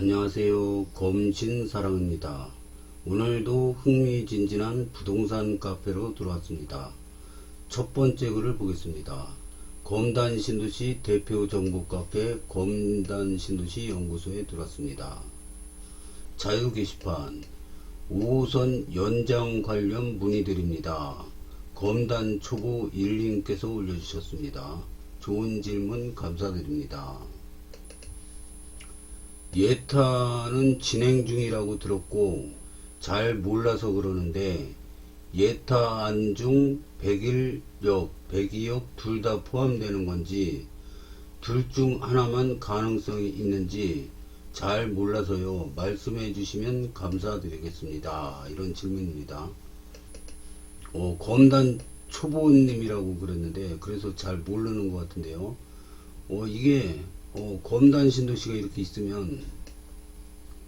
안녕하세요. 검신사랑입니다. 오늘도 흥미진진한 부동산 카페로 들어왔습니다. 첫 번째 글을 보겠습니다. 검단신도시 대표 정보 카페 검단신도시 연구소에 들어왔습니다. 자유 게시판 5호선 연장 관련 문의드립니다. 검단 초보 1님께서 올려주셨습니다. 좋은 질문 감사드립니다. 예타는 진행 중이라고 들었고 잘 몰라서 그러는데 예타 안중 101역, 102역 둘 다 포함되는 건지 둘 중 하나만 가능성이 있는지 잘 몰라서요. 말씀해 주시면 감사드리겠습니다. 이런 질문입니다. 검단 초보님이라고 그랬는데 그래서 잘 모르는 것 같은데요. 이게 검단 신도시가 이렇게 있으면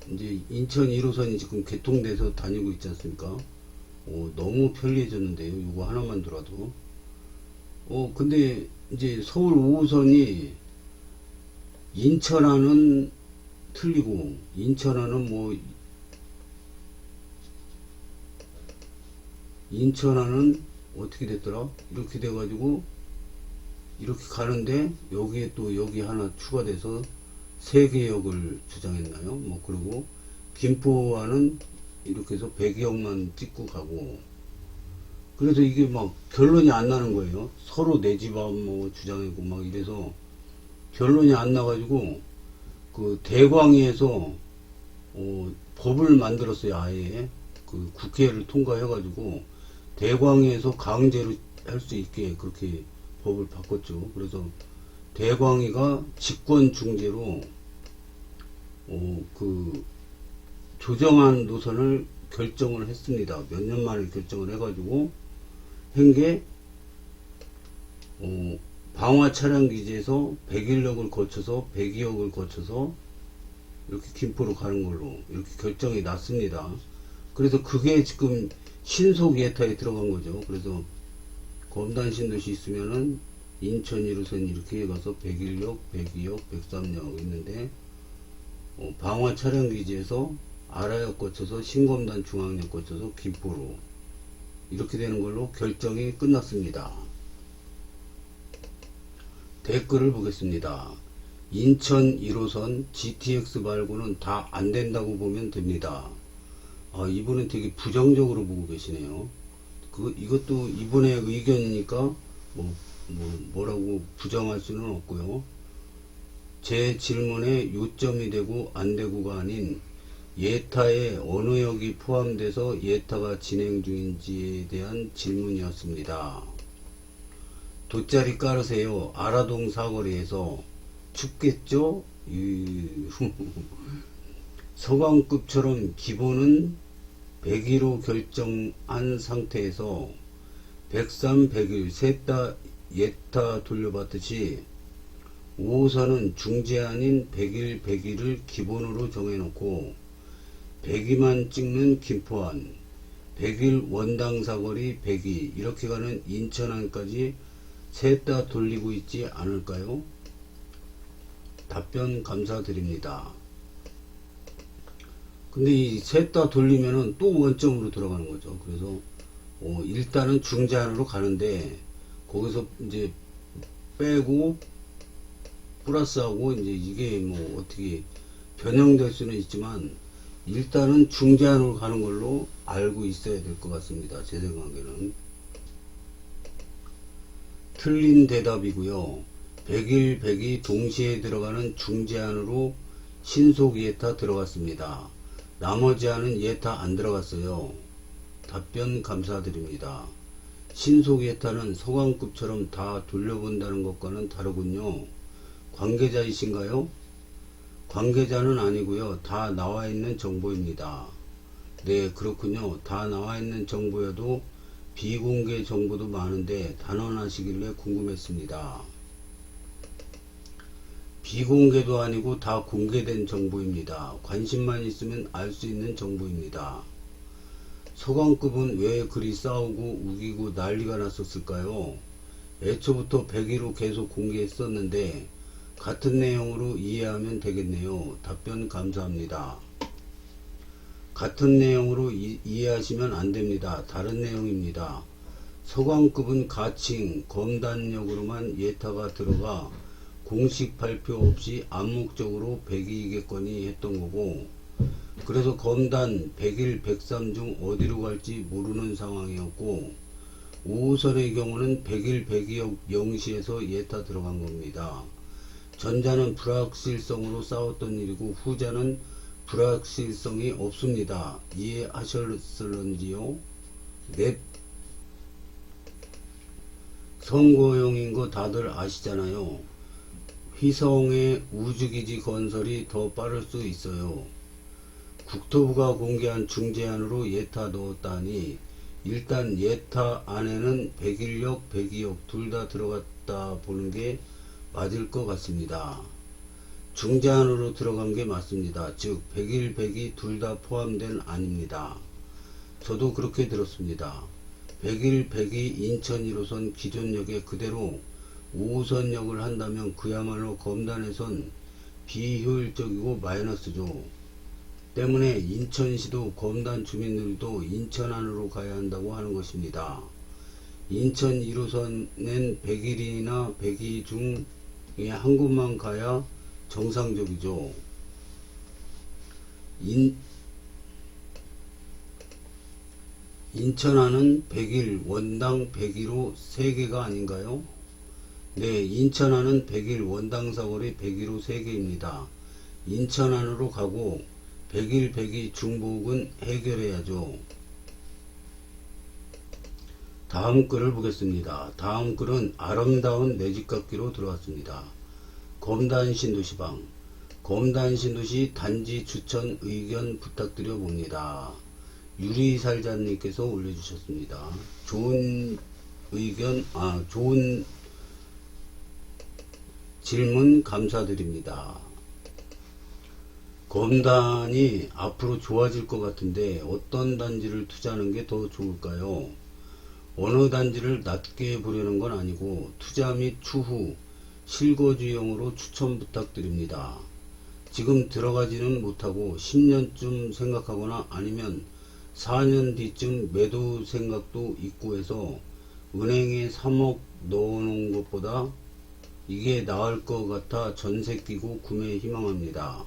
이제 인천 1호선이 지금 개통돼서 다니고 있지 않습니까? 너무 편리해졌는데요. 이거 하나만 들어도. 근데 이제 서울 5호선이 인천하는 틀리고 인천하는 인천하는 어떻게 됐더라? 이렇게 돼가지고 이렇게 가는데 여기에 또 여기 하나 추가돼서 3개역을 주장했나요? 그리고 김포와는 이렇게 해서 100역만 찍고 가고 그래서 이게 막 결론이 안 나는 거예요. 서로 내 집 앞 주장하고 막 이래서 결론이 안 나가지고 그 대광위에서 법을 만들었어요. 아예 그 국회를 통과해가지고 대광위에서 강제로 할 수 있게 그렇게 법을 바꿨죠. 그래서 대광위가 직권 중재로 그 조정안 노선을 결정을 했습니다. 몇 년 만에 결정을 해가지고 한게 방화 차량 기지에서 101역을 거쳐서 102역을 거쳐서 이렇게 김포로 가는 걸로 이렇게 결정이 났습니다. 그래서 그게 지금 신속 예타에 들어간 거죠. 그래서 검단 신도시 있으면은 인천 1호선 이렇게 해가서 101역, 102역, 103역 있는데 방화 차량 기지에서 아라역 거쳐서 신검단 중앙역 거쳐서 김포로 이렇게 되는 걸로 결정이 끝났습니다. 댓글을 보겠습니다. 인천 1호선 GTX 말고는 다 안된다고 보면 됩니다. 이분은 되게 부정적으로 보고 계시네요. 이것도 이분의 의견이니까 뭐라고 부정할 수는 없고요. 제 질문에 요점이 되고 안 되고가 아닌 예타에 어느 역이 포함돼서 예타가 진행 중인지에 대한 질문이었습니다. 돗자리 깔으세요. 아라동 사거리에서 춥겠죠? 서강급처럼 기본은 102로 결정한 상태에서 103, 101 셋 다 예타 돌려받듯이 5호선은 중재안인 101, 102를 기본으로 정해놓고 102만 찍는 김포안, 101 원당 사거리 102 이렇게 가는 인천안까지 셋 다 돌리고 있지 않을까요? 답변 감사드립니다. 근데 이 셋 다 돌리면은 또 원점으로 들어가는 거죠. 그래서 일단은 중재안으로 가는데 거기서 이제 빼고 플러스하고 이제 이게 어떻게 변형될 수는 있지만 일단은 중재안으로 가는 걸로 알고 있어야 될 것 같습니다. 제 생각에는. 틀린 대답이고요. 101, 102 동시에 들어가는 중재안으로 신속 예타 들어갔습니다. 나머지 안은 예타 안 들어갔어요. 답변 감사드립니다. 신속 예타는 서강급처럼 다 돌려본다는 것과는 다르군요. 관계자이신가요? 관계자는 아니고요. 다 나와 있는 정보입니다. 네, 그렇군요. 다 나와 있는 정보여도 비공개 정보도 많은데 단언하시길래 궁금했습니다. 비공개도 아니고 다 공개된 정보입니다. 관심만 있으면 알 수 있는 정보입니다. 서강급은 왜 그리 싸우고 우기고 난리가 났었을까요? 애초부터 102로 계속 공개했었는데 같은 내용으로 이해하면 되겠네요. 답변 감사합니다. 같은 내용으로 이해하시면 안됩니다. 다른 내용입니다. 서강급은 가칭, 검단력으로만 예타가 들어가 공식 발표 없이 암묵적으로 백이익겠거니 했던 거고, 그래서 검단 101, 103 중 어디로 갈지 모르는 상황이었고, 5호선의 경우는 101, 102역 0시에서 예타 들어간 겁니다. 전자는 불확실성으로 싸웠던 일이고 후자는 불확실성이 없습니다. 이해하셨을런지요? 넷. 선거용인 거 다들 아시잖아요. 휘성의 우주기지 건설이 더 빠를 수 있어요. 국토부가 공개한 중재안으로 예타 넣었다니 일단 예타 안에는 101역, 102역 둘 다 들어갔다 보는 게 맞을 것 같습니다. 중재안으로 들어간 게 맞습니다. 즉 101, 102 둘 다 포함된 안입니다. 저도 그렇게 들었습니다. 101, 102 인천 1호선 기존역에 그대로 5호선역을 한다면 그야말로 검단에선 비효율적이고 마이너스죠. 때문에 인천시도 검단 주민들도 인천 안으로 가야 한다고 하는 것입니다. 인천 1호선엔 101이나 102 중에 한 곳만 가야 정상적이죠. 인천안은 101, 원당 101호 3개가 아닌가요? 네, 인천안은 101, 원당 사거리 101호 3개입니다. 인천안으로 가고 101, 102 중복은 해결해야죠. 다음 글을 보겠습니다. 다음 글은 아름다운 내집갚기로 들어왔습니다. 검단신도시방, 검단신도시 단지 추천 의견 부탁드려 봅니다. 유리살자님께서 올려주셨습니다. 좋은 의견, 좋은 질문 감사드립니다. 검단이 앞으로 좋아질 것 같은데 어떤 단지를 투자하는 게 더 좋을까요? 어느 단지를 낮게 보려는 건 아니고 투자 및 추후 실거주용으로 추천 부탁드립니다. 지금 들어가지는 못하고 10년쯤 생각하거나 아니면 4년 뒤쯤 매도 생각도 있고 해서 은행에 3억 넣어놓은 것보다 이게 나을 것 같아 전세 끼고 구매 희망합니다.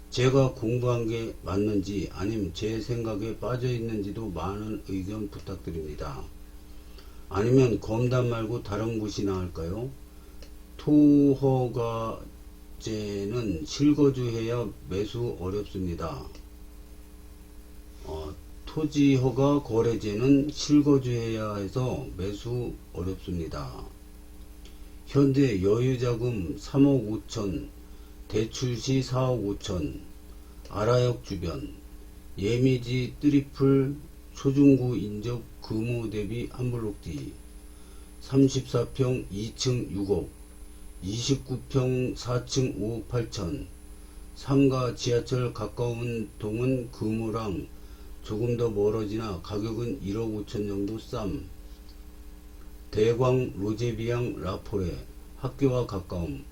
제가 공부한 게 맞는지 아니면 제 생각에 빠져 있는지도 많은 의견 부탁드립니다. 아니면 검단 말고 다른 곳이 나을까요? 토허가제는 실거주해야 매수 어렵습니다. 토지허가 거래제는 실거주해야 해서 매수 어렵습니다. 현재 여유자금 3억 5천, 대출시 4억 5천, 아라역 주변, 예미지 트리플 초중고 인접 금호 대비 한블록 뒤, 34평 2층 6억, 29평 4층 5억 8천, 상가 지하철 가까운 동은 금호랑 조금 더 멀어지나 가격은 1억 5천 정도 쌈. 대광 로제비앙 라포레 학교와 가까움,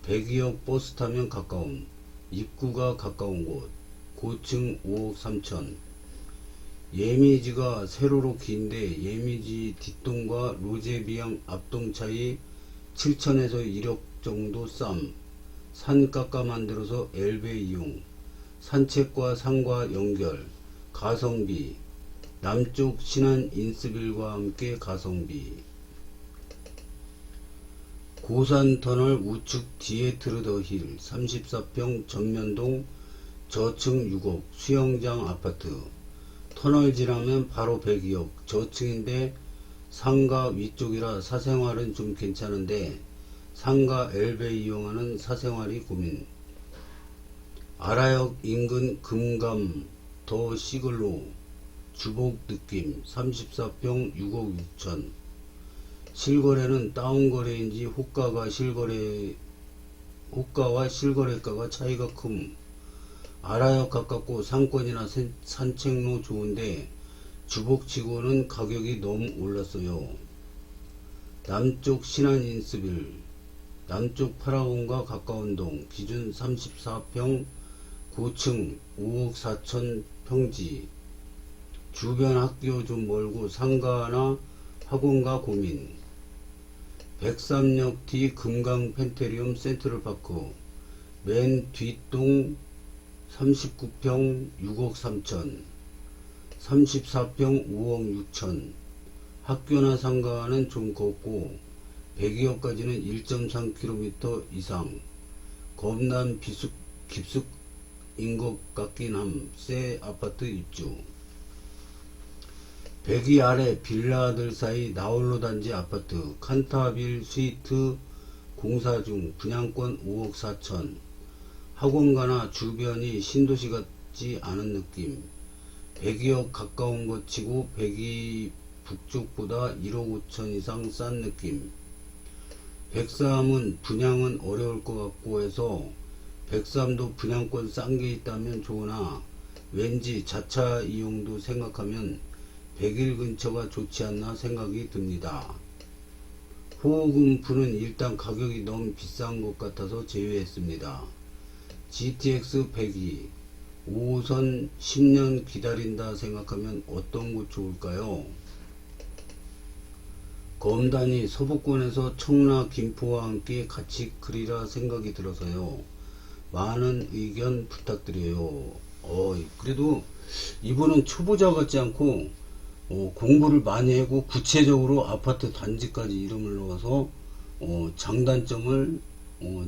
102역 버스 타면 가까움, 입구가 가까운 곳, 고층 5억 3천. 예미지가 세로로 긴데 예미지 뒷동과 로제비앙 앞동 차이 7천에서 1억 정도 쌈. 산 깎아 만들어서 엘베 이용, 산책과 산과 연결, 가성비, 남쪽 신안 인스빌과 함께 가성비. 고산터널 우측 디에트르더힐 34평 전면동 저층 6억 수영장 아파트. 터널 지나면 바로 102역 저층인데 상가 위쪽이라 사생활은 좀 괜찮은데 상가 엘베 이용하는 사생활이 고민. 아라역 인근 금감 더 시글로 주복 느낌 34평 6억 6천. 실거래는 다운거래인지 호가와 실거래가가 차이가 큼. 아라역 가깝고 상권이나 산책로 좋은데 주복치고는 가격이 너무 올랐어요. 남쪽 신안 인스빌, 남쪽 파라곤과 가까운 동, 기준 34평, 고층 5억 4천 평지, 주변 학교 좀 멀고 상가나 학원가 고민, 103역 뒤 금강 펜테리움 센트럴파크, 맨 뒷동 39평 6억 3천, 34평 5억 6천, 학교나 상가는 좀 걷고 102호까지는 1.3km 이상, 겁난 깊숙인 것 같긴 함. 새 아파트 입주. 102 아래 빌라들 사이 나홀로 단지 아파트, 칸타빌 스위트 공사 중, 분양권 5억 4천, 학원가나 주변이 신도시 같지 않은 느낌. 102억 가까운 것 치고 102 북쪽보다 1억 5천 이상 싼 느낌. 103은 분양은 어려울 것 같고 해서 103도 분양권 싼 게 있다면 좋으나 왠지 자차 이용도 생각하면 101 근처가 좋지 않나 생각이 듭니다. 호흡음프는 일단 가격이 너무 비싼 것 같아서 제외했습니다. GTX 102 5호선 10년 기다린다 생각하면 어떤 곳 좋을까요? 검단이 서부권에서 청라 김포와 함께 같이 그리라 생각이 들어서요. 많은 의견 부탁드려요. 그래도 이분은 초보자 같지 않고 공부를 많이 하고 구체적으로 아파트 단지까지 이름을 넣어서 장단점을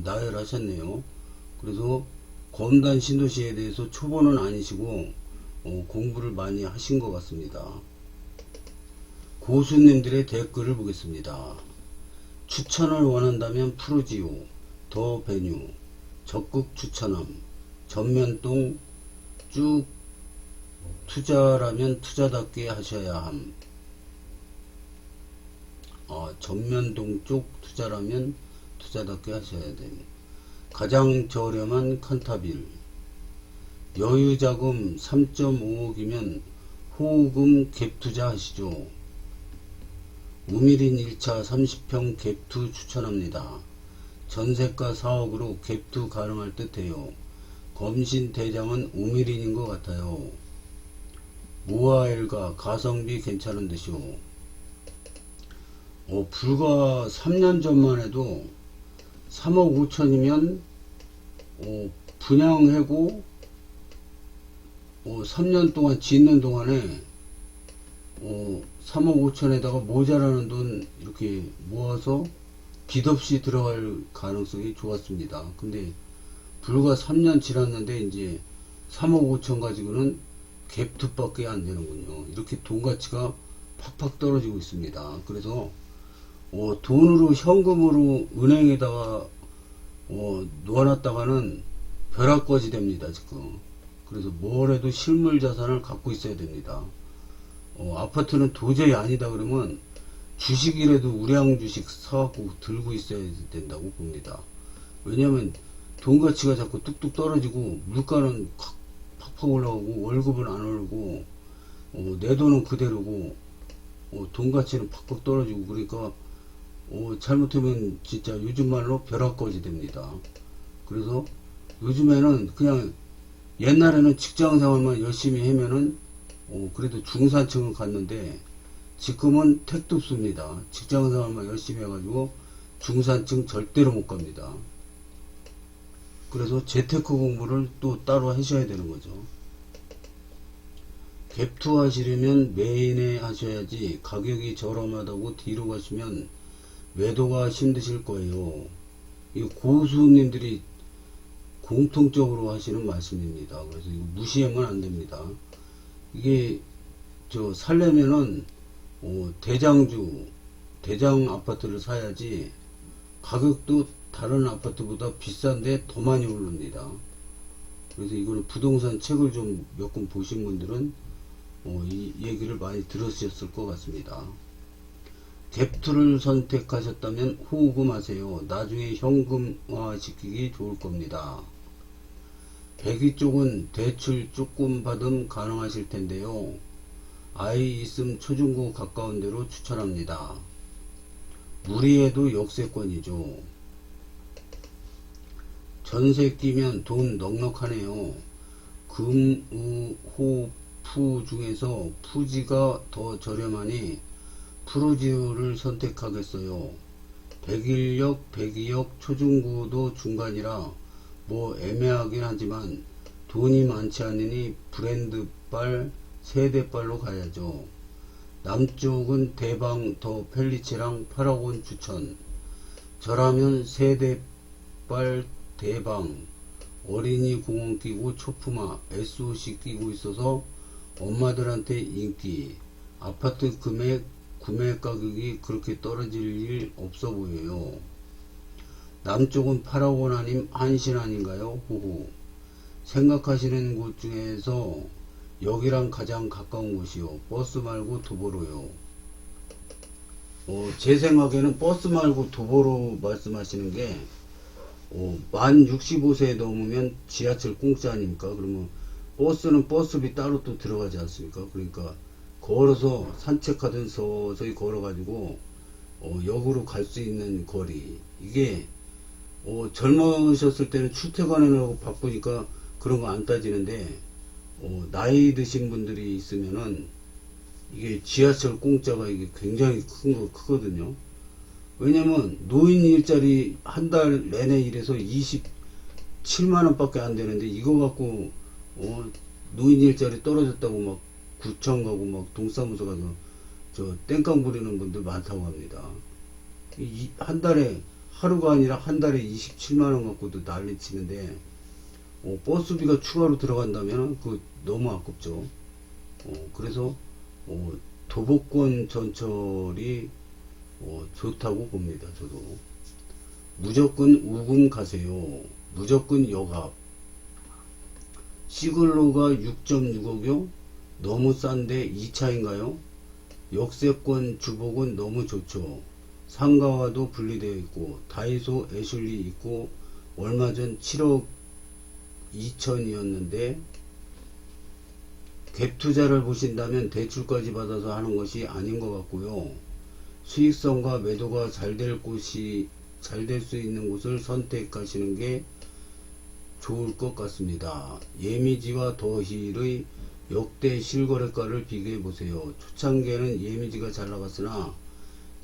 나열하셨네요. 그래서 검단 신도시에 대해서 초보는 아니시고 공부를 많이 하신 것 같습니다. 고수님들의 댓글을 보겠습니다. 추천을 원한다면 푸르지오, 더 베뉴, 적극 추천함, 전면동 쭉 투자라면 투자답게 하셔야 함. 전면동 쪽 투자라면 투자답게 하셔야 됩니다. 가장 저렴한 칸타빌, 여유자금 3.5억이면 호금 갭 투자 하시죠. 우미린 1차 30평 갭투 추천합니다. 전세가 4억으로 갭투 가능할 듯해요. 검신 대장은 우미린인 것 같아요. 모아엘가 가성비 괜찮은 듯이요. 불과 3년 전만 해도 3억 5천이면 분양하고 3년 동안 짓는 동안에 3억 5천에다가 모자라는 돈 이렇게 모아서 빚 없이 들어갈 가능성이 좋았습니다. 근데 불과 3년 지났는데 이제 3억 5천 가지고는 갭투밖에 안 되는군요. 이렇게 돈 가치가 팍팍 떨어지고 있습니다. 그래서 돈으로 현금으로 은행에다가 놓아놨다가는 벼락거지 됩니다. 지금. 그래서 뭘 해도 실물 자산을 갖고 있어야 됩니다. 아파트는 도저히 아니다 그러면 주식이라도 우량 주식 사갖고 들고 있어야 된다고 봅니다. 왜냐면 돈 가치가 자꾸 뚝뚝 떨어지고 물가는 팍팍 올라오고 월급은 안 오르고 내 돈은 그대로고 돈 가치는 팍팍 떨어지고 그러니까 잘못하면 진짜 요즘 말로 벼락거지 됩니다. 그래서 요즘에는 그냥 옛날에는 직장 생활만 열심히 하면은 그래도 중산층을 갔는데 지금은 택도 없습니다. 직장 생활만 열심히 해가지고 중산층 절대로 못 갑니다. 그래서 재테크 공부를 또 따로 하셔야 되는 거죠. 갭투 하시려면 메인에 하셔야지 가격이 저렴하다고 뒤로 가시면 매도가 힘드실 거예요. 이 고수님들이 공통적으로 하시는 말씀입니다. 그래서 이거 무시하면 안 됩니다. 이게 살려면은 대장 아파트를 사야지 가격도 다른 아파트보다 비싼데 더 많이 오릅니다. 그래서 이거는 부동산 책을 좀 몇 권 보신 분들은 이 얘기를 많이 들으셨을 것 같습니다. 갭투를 선택하셨다면 호금하세요. 나중에 현금화 시키기 좋을 겁니다. 102 쪽은 대출 조금 받음 가능하실 텐데요. 아이 있음 초중고 가까운 데로 추천합니다. 무리해도 역세권이죠. 전세 끼면 돈 넉넉하네요. 금, 우, 호, 푸 중에서 푸지가 더 저렴하니 프로지오를 선택하겠어요. 101역, 102역 초중고도 중간이라 뭐 애매하긴 하지만 돈이 많지 않으니 브랜드빨, 세대빨로 가야죠. 남쪽은 대방 더 펠리체랑 파라곤 추천. 저라면 세대빨 대방, 어린이 공원 끼고 초품화, SOC 끼고 있어서 엄마들한테 인기. 아파트 금액, 구매 가격이 그렇게 떨어질 일 없어 보여요. 남쪽은 파라곤 아님 한신 아닌가요? 호호. 생각하시는 곳 중에서 여기랑 가장 가까운 곳이요. 버스 말고 도보로요. 제 생각에는 버스 말고 도보로 말씀하시는 게 만 65세 넘으면 지하철 공짜 아닙니까? 그러면 버스는 버스비 따로 또 들어가지 않습니까? 그러니까 걸어서 산책하든 서서히 걸어가지고 역으로 갈 수 있는 거리. 이게 젊으셨을 때는 출퇴근하느라고 바쁘니까 그런 거 안 따지는데 나이 드신 분들이 있으면은 이게 지하철 공짜가 이게 굉장히 크거든요. 왜냐면 노인 일자리 한 달 내내 일해서 27만원 밖에 안 되는데 이거 갖고 노인 일자리 떨어졌다고 막 구청 가고 막 동사무소 가서 저 땡깡 부리는 분들 많다고 합니다. 한 달에 하루가 아니라 한 달에 27만원 갖고도 난리 치는데 버스비가 추가로 들어간다면 그 너무 아깝죠. 그래서 도보권 전철이 좋다고 봅니다. 저도 무조건 우금 가세요. 무조건 역합. 시글로가 6.6억이요? 너무 싼데 2차인가요? 역세권 주복은 너무 좋죠. 상가와도 분리되어 있고 다이소 애슐리 있고 얼마 전 7억 2천이었는데 갭 투자를 보신다면 대출까지 받아서 하는 것이 아닌 것 같고요. 수익성과 매도가 잘 될 수 있는 곳을 선택하시는 게 좋을 것 같습니다. 예미지와 더힐의 역대 실거래가를 비교해 보세요. 초창기에는 예미지가 잘 나갔으나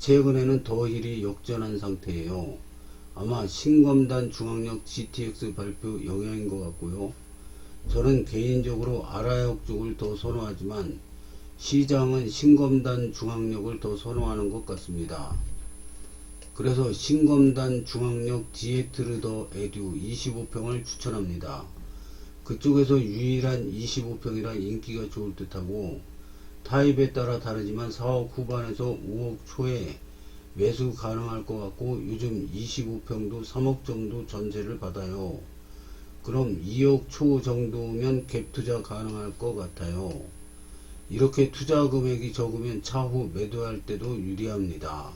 최근에는 더힐이 역전한 상태예요. 아마 신검단 중앙역 GTX 발표 영향인 것 같고요. 저는 개인적으로 아라역 쪽을 더 선호하지만 시장은 신검단 중앙역을 더 선호하는 것 같습니다. 그래서 신검단 중앙역 디에트르 더 에듀 25평을 추천합니다. 그쪽에서 유일한 25평이라 인기가 좋을 듯하고 타입에 따라 다르지만 4억 후반에서 5억 초에 매수 가능할 것 같고 요즘 25평도 3억 정도 전세를 받아요. 그럼 2억 초 정도면 갭 투자 가능할 것 같아요. 이렇게 투자 금액이 적으면 차후 매도할 때도 유리합니다.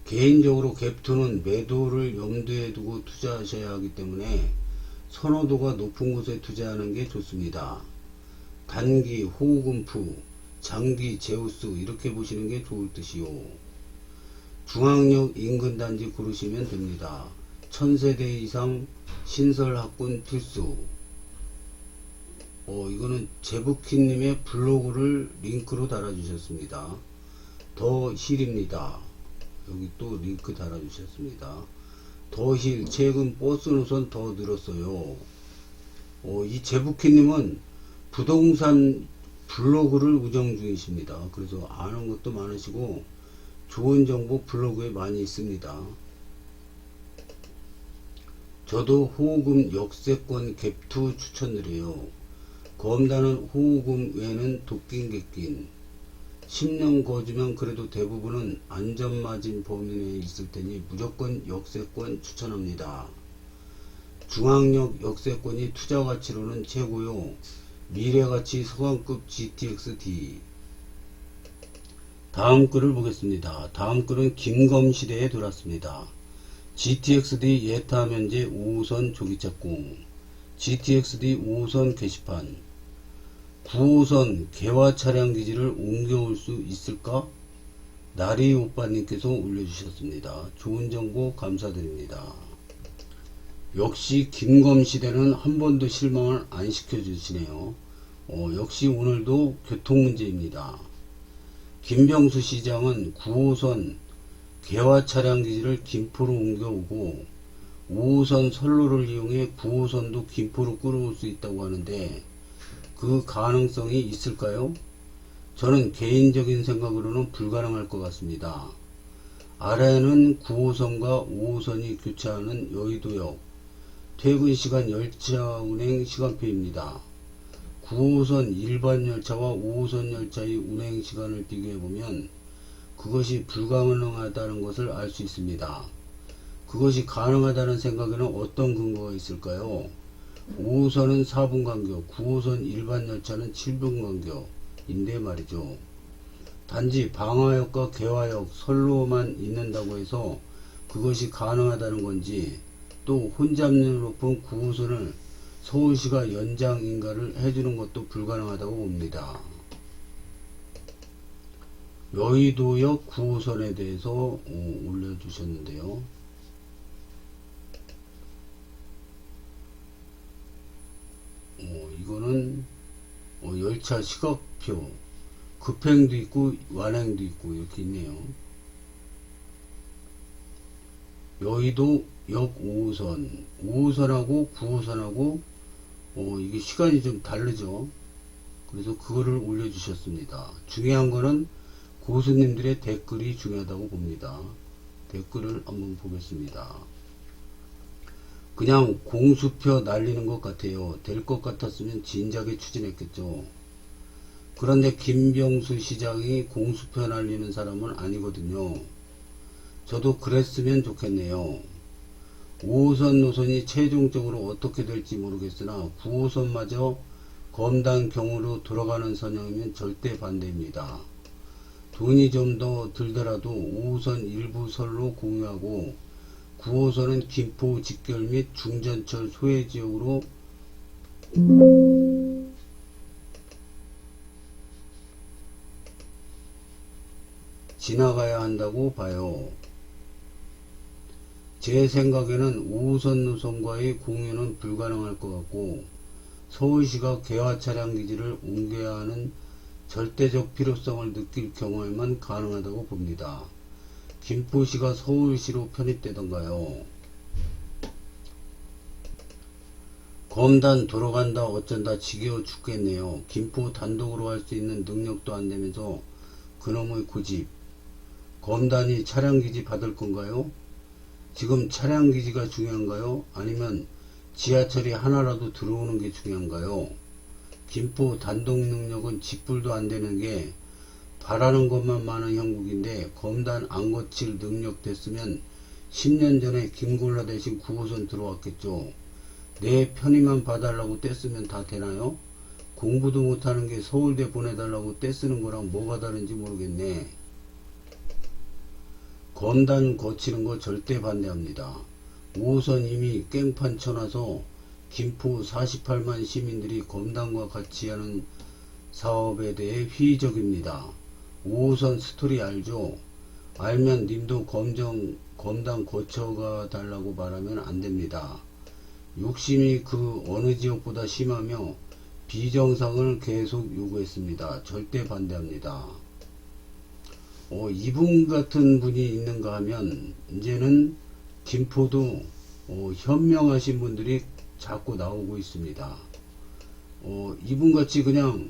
개인적으로 갭투는 매도를 염두에 두고 투자하셔야 하기 때문에 선호도가 높은 곳에 투자하는 게 좋습니다. 단기 호금푸, 장기 제우스 이렇게 보시는 게 좋을 듯이요. 중앙역 인근 단지 고르시면 됩니다. 1000세대 이상 신설 학군 필수. 이거는 제부키님의 블로그를 링크로 달아주셨습니다. 더 힐입니다. 여기 또 링크 달아주셨습니다. 더 힐, 최근 버스 노선 더 늘었어요. 이 제부키님은 부동산 블로그를 운영 중이십니다. 그래서 아는 것도 많으시고 좋은 정보 블로그에 많이 있습니다. 저도 호금 역세권 갭투 추천드려요. 검다는 호금 외에는 도낀 객긴 10년 거주면 그래도 대부분은 안전마진 범위 내에 있을 테니 무조건 역세권 추천합니다. 중앙역 역세권이 투자가치로는 최고요. 미래가치 서강급 GTX-D. 다음 글을 보겠습니다. 다음 글은 김검시대에 돌았습니다. GTX-D 예타 면제 5호선 조기착공, GTX-D 5호선 게시판, 9호선 개화 차량 기지를 옮겨올 수 있을까? 나리 오빠님께서 올려주셨습니다. 좋은 정보 감사드립니다. 역시 김검시대는 한 번도 실망을 안 시켜주시네요. 역시 오늘도 교통 문제입니다. 김병수 시장은 9호선 개화 차량 기지를 김포로 옮겨오고 5호선 선로를 이용해 9호선도 김포로 끌어올 수 있다고 하는데 그 가능성이 있을까요? 저는 개인적인 생각으로는 불가능할 것 같습니다. 아래는 9호선과 5호선이 교차하는 여의도역 퇴근 시간 열차 운행 시간표입니다. 9호선 일반 열차와 5호선 열차의 운행 시간을 비교해보면 그것이 불가능하다는 것을 알 수 있습니다. 그것이 가능하다는 생각에는 어떤 근거가 있을까요? 5호선은 4분 간격, 9호선 일반 열차는 7분 간격인데 말이죠. 단지 방화역과 개화역, 선로만 있는다고 해서 그것이 가능하다는 건지, 또 혼잡률 높은 9호선을 서울시가 연장 인가를 해주는 것도 불가능하다고 봅니다. 여의도역 9호선에 대해서 올려주셨는데요. 이거는 열차 시각표, 급행도 있고 완행도 있고 이렇게 있네요. 여의도 역 5호선, 5호선하고 9호선하고 이게 시간이 좀 다르죠. 그래서 그거를 올려주셨습니다. 중요한 거는 고수님들의 댓글이 중요하다고 봅니다. 댓글을 한번 보겠습니다. 그냥 공수표 날리는 것 같아요. 될 것 같았으면 진작에 추진했겠죠. 그런데 김병수 시장이 공수표 날리는 사람은 아니거든요. 저도 그랬으면 좋겠네요. 5호선 노선이 최종적으로 어떻게 될지 모르겠으나 9호선마저 검단경으로 돌아가는 선형이면 절대 반대입니다. 돈이 좀 더 들더라도 5호선 일부 선로 공유하고 9호선은 김포 직결 및 중전철 소외지역으로 지나가야 한다고 봐요. 제 생각에는 5호선 노선과의 공유는 불가능할 것 같고 서울시가 개화 차량 기지를 옮겨야 하는 절대적 필요성을 느낄 경우에만 가능하다고 봅니다. 김포시가 서울시로 편입되던가요. 검단 돌아간다 어쩐다 지겨워 죽겠네요. 김포 단독으로 할 수 있는 능력도 안 되면서 그놈의 고집. 검단이 차량기지 받을 건가요? 지금 차량기지가 중요한가요? 아니면 지하철이 하나라도 들어오는 게 중요한가요? 김포 단독 능력은 집불도 안 되는 게 바라는 것만 많은 형국인데 검단 안 거칠 능력 됐으면 10년 전에 김골라 대신 9호선 들어왔겠죠. 내 편의만 봐달라고 떼쓰면 다 되나요? 공부도 못하는 게 서울대 보내달라고 떼쓰는 거랑 뭐가 다른지 모르겠네. 검단 거치는 거 절대 반대합니다. 5호선 이미 깽판 쳐놔서 김포 48만 시민들이 검단과 같이 하는 사업에 대해 회의적입니다. 5호선 스토리 알죠? 알면 님도 검단 거쳐가 달라고 말하면 안됩니다. 욕심이 그 어느 지역보다 심하며 비정상을 계속 요구했습니다. 절대 반대합니다. 이분 같은 분이 있는가 하면 이제는 김포도 현명하신 분들이 자꾸 나오고 있습니다. 이분같이 그냥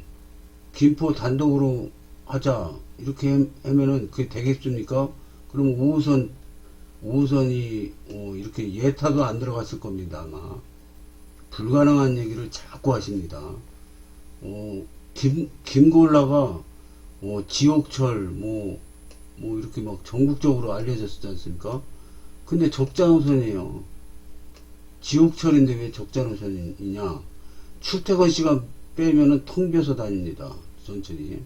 김포 단독으로 하자 이렇게 하면은 그게 되겠습니까? 그럼 5호선이 이렇게 예타도 안 들어갔을 겁니다. 아마 불가능한 얘기를 자꾸 하십니다. 김골라가 지옥철 뭐 이렇게 막 전국적으로 알려졌지 않습니까? 근데 적자노선이에요. 지옥철인데 왜 적자노선이냐? 출퇴근 시간 빼면은 텅 비어서 다닙니다. 전철이.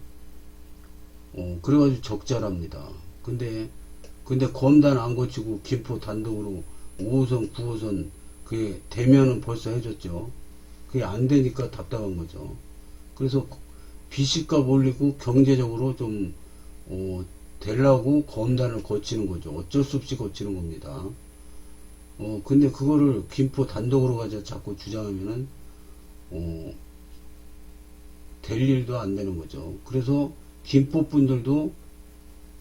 그래가지고 적자랍니다. 근데 검단 안 거치고 김포 단독으로 5호선, 9호선 그게 되면은 벌써 해줬죠. 그게 안 되니까 답답한 거죠. 그래서 비식값 올리고 경제적으로 좀 되려고 검단을 거치는 거죠. 어쩔 수 없이 거치는 겁니다. 근데 그거를 김포 단독으로 가자 자꾸 주장하면은, 될 일도 안 되는 거죠. 그래서 김포 분들도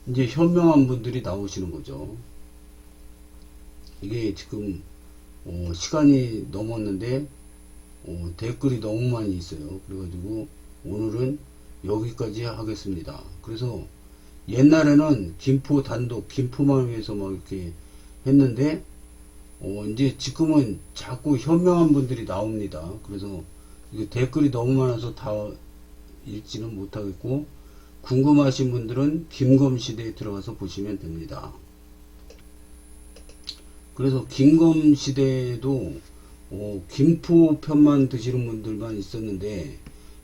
이제 현명한 분들이 나오시는 거죠. 이게 지금, 시간이 넘었는데, 댓글이 너무 많이 있어요. 그래가지고 오늘은 여기까지 하겠습니다. 그래서 옛날에는 김포 단독, 김포만 위해서 막 이렇게 했는데, 이제 지금은 자꾸 현명한 분들이 나옵니다. 그래서 이게 댓글이 너무 많아서 다 읽지는 못하겠고, 궁금하신 분들은 김검시대에 들어가서 보시면 됩니다. 그래서 김검시대도 김포 편만 드시는 분들만 있었는데,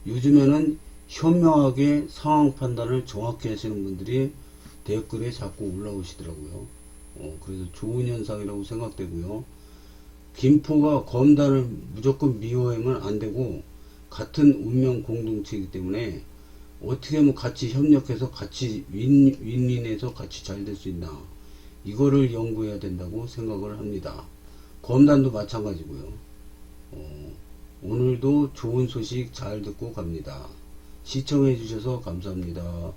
요즘에는 현명하게 상황 판단을 정확히 하시는 분들이 댓글에 자꾸 올라오시더라고요. 그래서 좋은 현상이라고 생각되고요. 김포가 검단을 무조건 미워하면 안 되고, 같은 운명 공동체이기 때문에 어떻게 하면 같이 협력해서 같이 윈윈해서 같이 잘 될 수 있나, 이거를 연구해야 된다고 생각을 합니다. 검단도 마찬가지고요. 오늘도 좋은 소식 잘 듣고 갑니다. 시청해 주셔서 감사합니다.